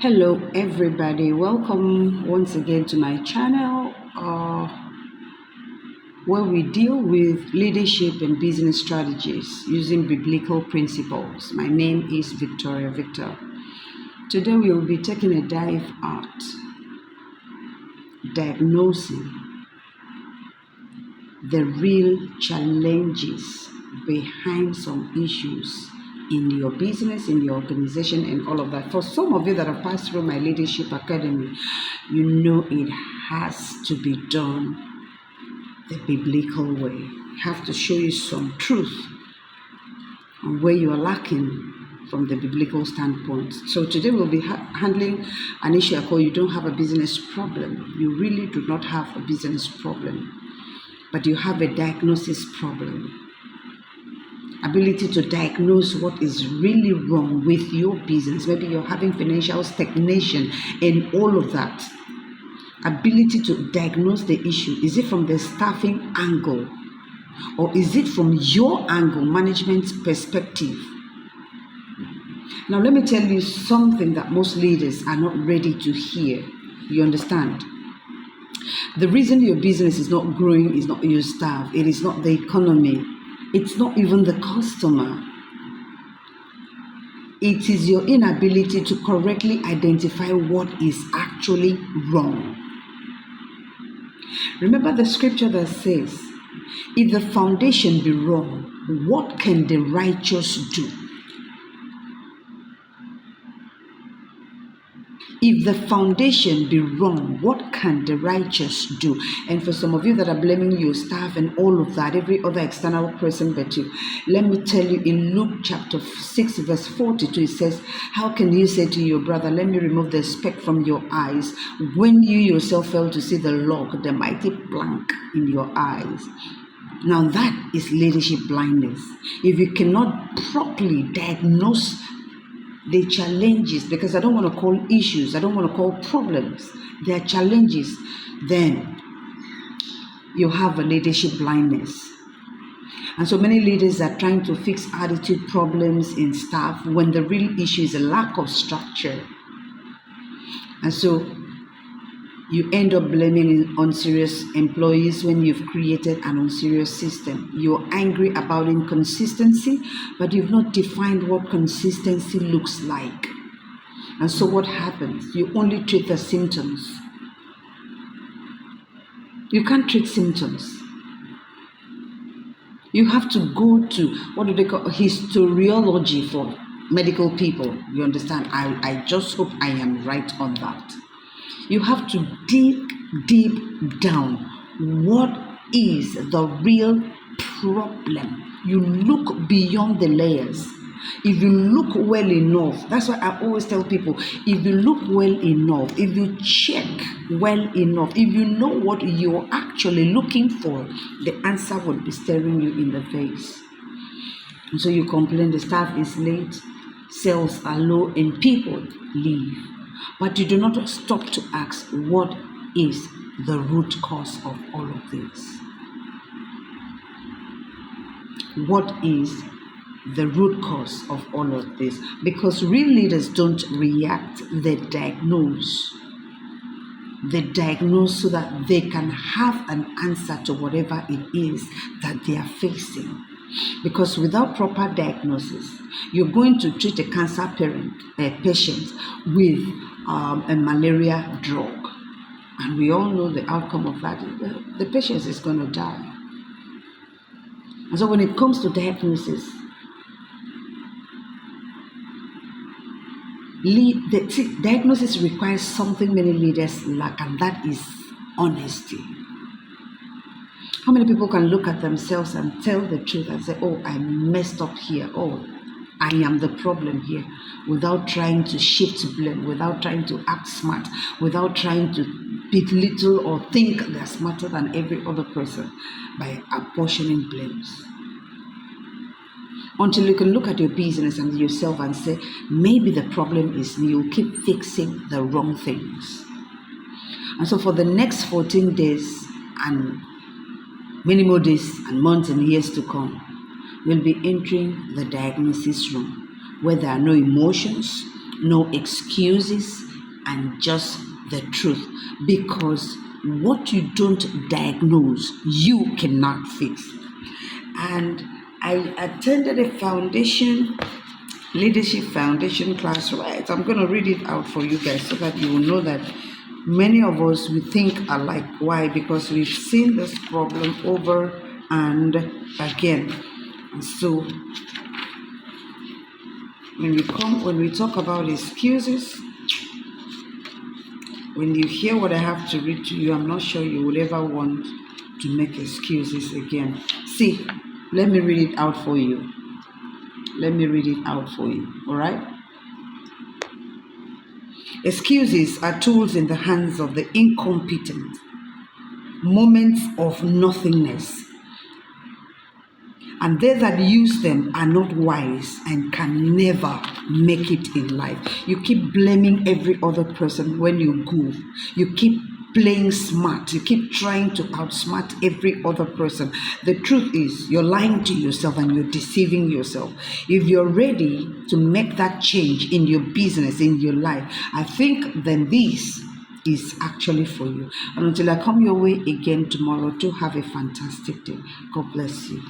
Hello, everybody. Welcome once again to my channel where we deal with leadership and business strategies using biblical principles. My name is Victoria Victor. Today, we will be taking a dive at diagnosing the real challenges behind some issues in your business, in your organization, and all of that. For some of you that have passed through my leadership academy, you know it has to be done the biblical way. I have to show you some truth on where you are lacking from the biblical standpoint. So today we'll be handling an issue I call you don't have a business problem. You really do not have a business problem, but you have a diagnosis problem. Ability to diagnose what is really wrong with your business. Maybe you're having financial stagnation and all of that. Ability to diagnose the issue. Is it from the staffing angle? Or is it from your angle, management perspective? Now let me tell you something that most leaders are not ready to hear. You understand? The reason your business is not growing is not your staff. It is not the economy. It's not even the customer. It is your inability to correctly identify what is actually wrong. Remember the scripture that says, if the foundation be wrong, what can the righteous do? If the foundation be wrong, what can the righteous do? And for some of you that are blaming your staff and all of that, every other external person but you, let me tell you in Luke chapter 6 verse 42, it says, how can you say to your brother, let me remove the speck from your eyes, when you yourself fail to see the log, the mighty plank in your eyes? Now that is leadership blindness. If you cannot properly diagnose the challenges, because I don't want to call issues, I don't want to call problems, they are challenges, then you have a leadership blindness. And so many leaders are trying to fix attitude problems in staff when the real issue is a lack of structure. And so you end up blaming unserious employees when you've created an unserious system. You're angry about inconsistency, but you've not defined what consistency looks like. And so what happens? You only treat the symptoms. You can't treat symptoms. You have to go to, what do they call, historiology for medical people. You understand? I just hope I am right on that. You have to dig deep down. What is the real problem? You look beyond the layers. If you look well enough, that's why I always tell people, if you look well enough, if you check well enough, if you know what you're actually looking for, the answer will be staring you in the face. And so you complain the staff is late, sales are low, and people leave. But you do not stop to ask, what is the root cause of all of this? What is the root cause of all of this? Because real leaders don't react, they diagnose. They diagnose so that they can have an answer to whatever it is that they are facing. Because without proper diagnosis, you're going to treat a cancer patient with a malaria drug. And we all know the outcome of that. The patient is going to die. And so when it comes to diagnosis, diagnosis requires something many leaders lack, and that is honesty. How many people can look at themselves and tell the truth and say, oh, I messed up here. Oh, I am the problem here, without trying to shift blame, without trying to act smart, without trying to belittle or think they're smarter than every other person by apportioning blames. Until you can look at your business and yourself and say, maybe the problem is me, you'll keep fixing the wrong things. And so for the next 14 days and many more days and months and years to come, we'll be entering the diagnosis room, where there are no emotions, no excuses, and just the truth, because what you don't diagnose, you cannot fix. And I attended a leadership foundation class, right? I'm going to read it out for you guys so that you will know that many of us, we think alike. Why? Because we've seen this problem over and again. So when we talk about excuses, when you hear what I have to read to you, I'm not sure you will ever want to make excuses again. See, let me read it out for you. All right? Excuses are tools in the hands of the incompetent, moments of nothingness. And they that use them are not wise and can never make it in life. You keep blaming every other person when you go. You keep playing smart. You keep trying to outsmart every other person. The truth is, you're lying to yourself and you're deceiving yourself. If you're ready to make that change in your business, in your life, I think then this is actually for you. And until I come your way again tomorrow, do have a fantastic day. God bless you.